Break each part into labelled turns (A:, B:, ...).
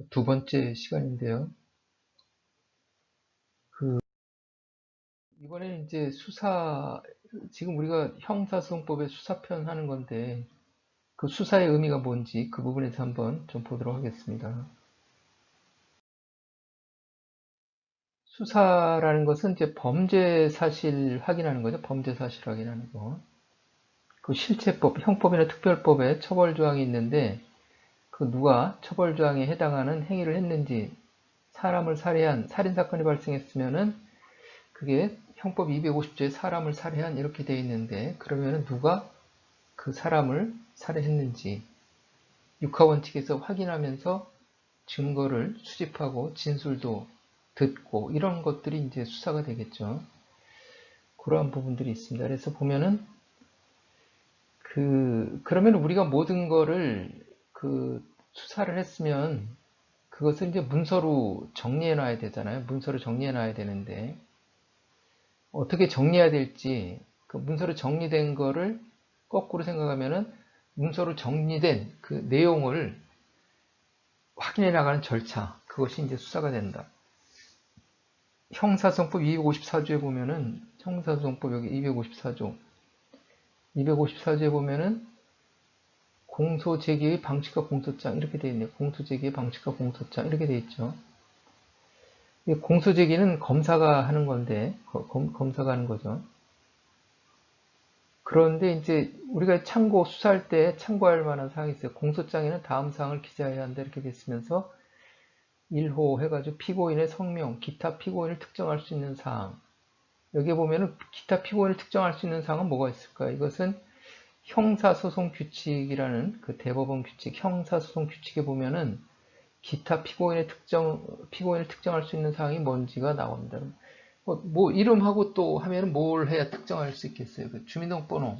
A: 두 번째 시간인데요. 이번에는 이제 지금 우리가 형사소송법의 수사편 하는 건데, 그 수사의 의미가 뭔지 그 부분에서 한번 좀 보도록 하겠습니다. 수사라는 것은 이제 범죄 사실 확인하는 거죠. 범죄 사실 확인하는 거. 그 실체법, 형법이나 특별법에 처벌 조항이 있는데, 그 누가 처벌 조항에 해당하는 행위를 했는지, 사람을 살해한 살인 사건이 발생했으면은 그게 형법 250조에 사람을 살해한 이렇게 돼 있는데, 그러면은 누가 그 사람을 살해했는지 육하원칙에서 확인하면서 증거를 수집하고 진술도 듣고 이런 것들이 이제 수사가 되겠죠. 그러한 부분들이 있습니다. 그래서 보면은 그러면 우리가 모든 거를 수사를 했으면 그것을 이제 문서로 정리해 놔야 되잖아요. 문서로 정리해 놔야 되는데 어떻게 정리해야 될지 그 문서로 정리된 거를 거꾸로 생각하면은 문서로 정리된 그 내용을 확인해 나가는 절차, 그것이 이제 수사가 된다. 형사소송법 254조에 보면은, 형사소송법 여기 254조, 254조에 보면은 공소제기의 방식과 공소장 이렇게 되어 있네요. 공소제기의 방식과 공소장 이렇게 되어 있죠. 공소제기는 검사가 하는 건데, 검사가 하는 거죠. 그런데 이제 우리가 수사할 때 참고할 만한 사항이 있어요. 공소장에는 다음 사항을 기재해야 한다 이렇게 됐으면서 1호 해가지고 피고인의 성명, 기타 피고인을 특정할 수 있는 사항. 여기에 보면은 기타 피고인을 특정할 수 있는 사항은 뭐가 있을까? 이것은 형사소송 규칙이라는 그 대법원 규칙, 형사소송 규칙에 보면은 기타 피고인을 특정할 수 있는 사항이 뭔지가 나옵니다. 뭐 이름하고 또 하면은 뭘 해야 특정할 수 있겠어요? 그 주민등록번호,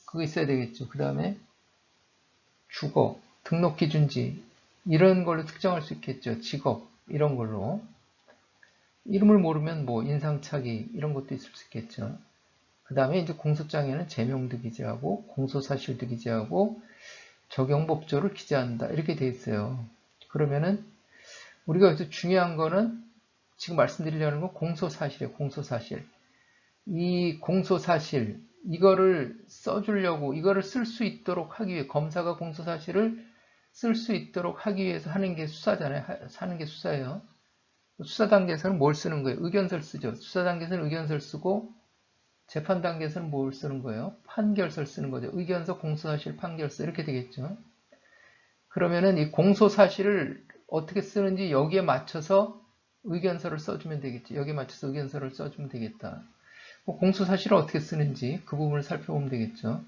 A: 그거 있어야 되겠죠. 그 다음에 주거, 등록기준지, 이런 걸로 특정할 수 있겠죠. 직업, 이런 걸로. 이름을 모르면 뭐 인상착의 이런 것도 있을 수 있겠죠. 그 다음에 이제 공소장에는 제명도 기재하고 공소사실도 기재하고 적용법조를 기재한다 이렇게 돼 있어요. 그러면은 우리가 여기서 중요한 거는 지금 말씀드리려는 건 공소사실이에요. 공소사실. 이 공소사실 이거를 써주려고 이거를 쓸 수 있도록 하기 위해 검사가 공소사실을 쓸 수 있도록 하기 위해서 하는 게 수사잖아요. 하는 게 수사예요. 수사 단계에서는 뭘 쓰는 거예요? 의견서를 쓰죠. 수사 단계에서는 의견서를 쓰고 재판 단계에서는 뭘 쓰는 거예요? 판결서를 쓰는 거죠. 의견서, 공소사실, 판결서 이렇게 되겠죠. 그러면은 이 공소사실을 어떻게 쓰는지 여기에 맞춰서 의견서를 써주면 되겠지. 여기에 맞춰서 의견서를 써주면 되겠다. 공소사실을 어떻게 쓰는지 그 부분을 살펴보면 되겠죠.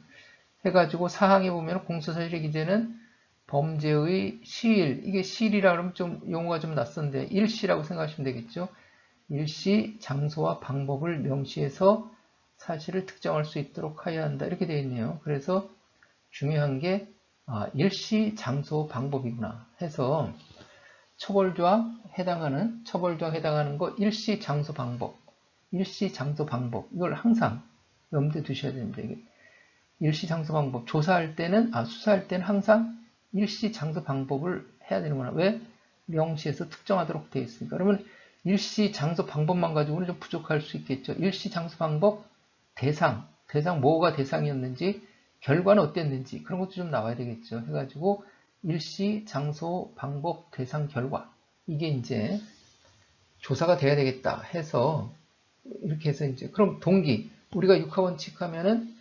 A: 해가지고 사항에 보면 공소사실의 기재는 범죄의 시일, 이게 시일이라 그러면 좀 용어가 좀 낯선데 일시라고 생각하시면 되겠죠. 일시, 장소와 방법을 명시해서 사실을 특정할 수 있도록 하여야 한다. 이렇게 되어 있네요. 그래서 중요한 게 일시, 장소, 방법이구나 해서 처벌조항 해당하는 거 일시, 장소, 방법. 일시, 장소, 방법. 이걸 항상 염두에 두셔야 됩니다. 이게 일시, 장소, 방법. 수사할 때는 항상 일시, 장소, 방법을 해야 되는구나. 왜? 명시해서 특정하도록 되어 있으니까. 그러면 일시, 장소, 방법만 가지고는 좀 부족할 수 있겠죠. 일시, 장소, 방법, 대상 뭐가 대상이었는지, 결과는 어땠는지 그런 것도 좀 나와야 되겠죠. 해가지고 일시, 장소, 방법, 대상, 결과 이게 이제 조사가 돼야 되겠다 해서 이렇게 해서 이제 그럼 동기 우리가 육하원칙 하면은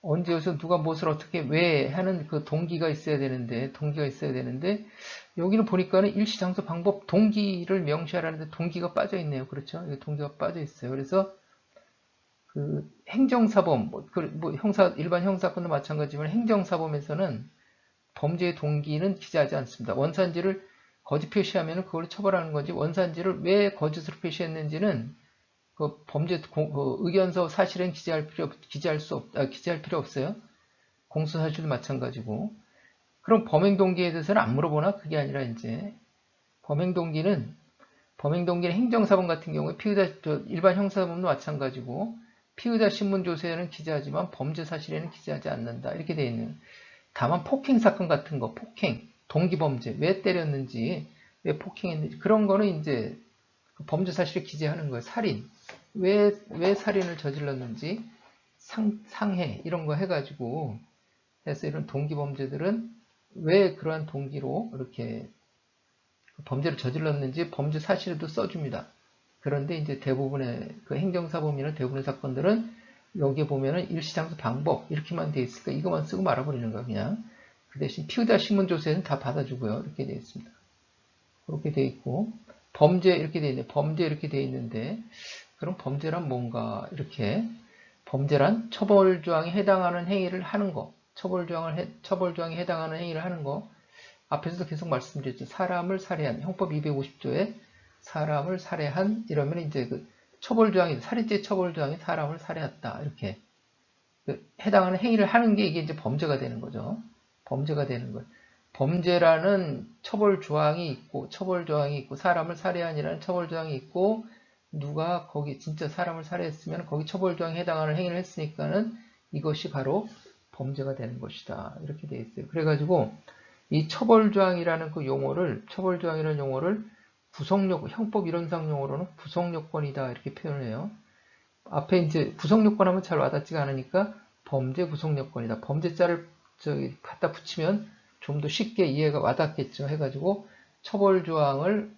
A: 언제 어디서 누가 무엇을 어떻게 왜 하는 그 동기가 있어야 되는데 여기는 보니까는 일시장소 방법 동기를 명시하라는데 동기가 빠져 있네요. 그렇죠? 동기가 빠져 있어요. 그래서 그 행정사범 일반 형사건도 마찬가지지만 행정사범에서는 범죄의 동기는 기재하지 않습니다. 원산지를 거짓 표시하면 그걸 처벌하는 거지 원산지를 왜 거짓으로 표시했는지는 그 의견서 사실은 기재할 필요 없어요. 공소사실도 마찬가지고. 그럼 범행 동기에 대해서는 안 물어보나? 그게 아니라 이제 범행 동기는 행정사범 같은 경우에 일반 형사사범도 마찬가지고 피의자 신문 조서에는 기재하지만 범죄 사실에는 기재하지 않는다. 이렇게 되어 있는. 다만 폭행 사건 같은 거, 동기 범죄, 왜 때렸는지 왜 폭행했는지 그런 거는 이제 범죄 사실을 기재하는 거예요. 살인. 왜 살인을 저질렀는지 상해 이런 거 해가지고 해서 이런 동기 범죄들은 왜 그러한 동기로 이렇게 범죄를 저질렀는지 범죄 사실에도 써줍니다. 그런데 이제 대부분의 그 행정사범이나 대부분의 사건들은 여기에 보면은 일시장소 방법 이렇게만 돼 있으니까 이것만 쓰고 말아버리는 거야 그냥. 그 대신 피의자 신문조서에는 다 받아주고요. 이렇게 돼 있습니다. 그렇게 돼 있고 범죄 이렇게 돼 있네. 범죄 이렇게 돼 있는데 그럼 범죄란 뭔가 이렇게 범죄란 처벌조항에 해당하는 행위를 하는 거. 처벌조항에 해당하는 행위를 하는 거. 앞에서도 계속 말씀드렸죠. 사람을 살해한 형법 250조에 사람을 살해한 이러면 이제 그 처벌조항이 살인죄 처벌조항이 사람을 살해했다 이렇게 해당하는 행위를 하는 게 이게 이제 범죄가 되는 거죠. 범죄가 되는 거예요. 범죄라는 처벌조항이 있고 사람을 살해한이라는 처벌조항이 있고 누가 거기 진짜 사람을 살해했으면 거기 처벌조항에 해당하는 행위를 했으니까는 이것이 바로 범죄가 되는 것이다. 이렇게 돼 있어요. 그래가지고 이 처벌조항이라는 처벌조항이라는 용어를 형법 이론상 용어로는 구성요건이다. 이렇게 표현해요. 앞에 이제 구성요건 하면 잘 와닿지가 않으니까 범죄 구성요건이다. 범죄자를 갖다 붙이면 좀 더 쉽게 이해가 와닿겠죠. 해가지고 처벌조항을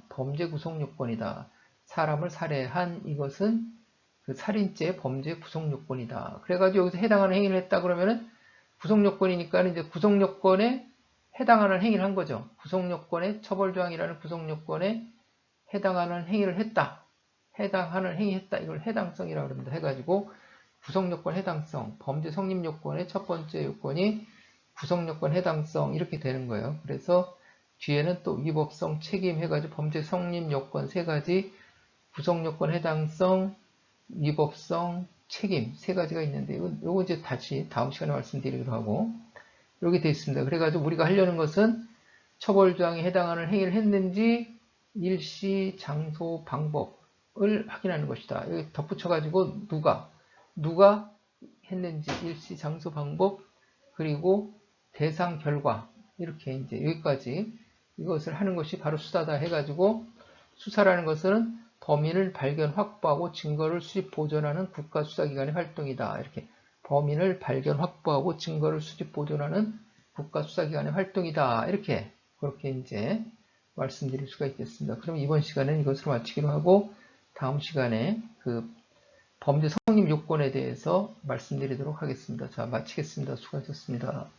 A: 범죄 구성요건이다. 사람을 살해한 이것은 그 살인죄 범죄 구성요건이다. 그래가지고 여기서 해당하는 행위를 했다 그러면은 구성요건이니까 이제 구성요건에 해당하는 행위를 한 거죠. 구성요건에 처벌조항이라는 구성요건에 해당하는 행위를 했다. 해당하는 행위했다. 이걸 해당성이라고 합니다. 해가지고 구성요건 해당성, 범죄 성립요건의 첫 번째 요건이 구성요건 해당성 이렇게 되는 거예요. 그래서 뒤에는 또 위법성, 책임 해가지고 범죄 성립요건 세 가지, 구성요건 해당성, 위법성, 책임 세 가지가 있는데 요거 이제 다시 다음 시간에 말씀드리기로 하고 이렇게 되어 있습니다. 그래가지고 우리가 하려는 것은 처벌조항에 해당하는 행위를 했는지 일시, 장소, 방법을 확인하는 것이다. 여기 덧붙여가지고 누가 했는지 일시, 장소, 방법 그리고 대상, 결과 이렇게 이제 여기까지 이것을 하는 것이 바로 수사다 해가지고 수사라는 것은 범인을 발견, 확보하고 증거를 수집, 보존하는 국가수사기관의 활동이다. 이렇게 범인을 발견, 확보하고 증거를 수집, 보존하는 국가수사기관의 활동이다. 이렇게 그렇게 이제 말씀드릴 수가 있겠습니다. 그럼 이번 시간은 이것으로 마치기로 하고 다음 시간에 그 범죄 성립 요건에 대해서 말씀드리도록 하겠습니다. 자, 마치겠습니다. 수고하셨습니다.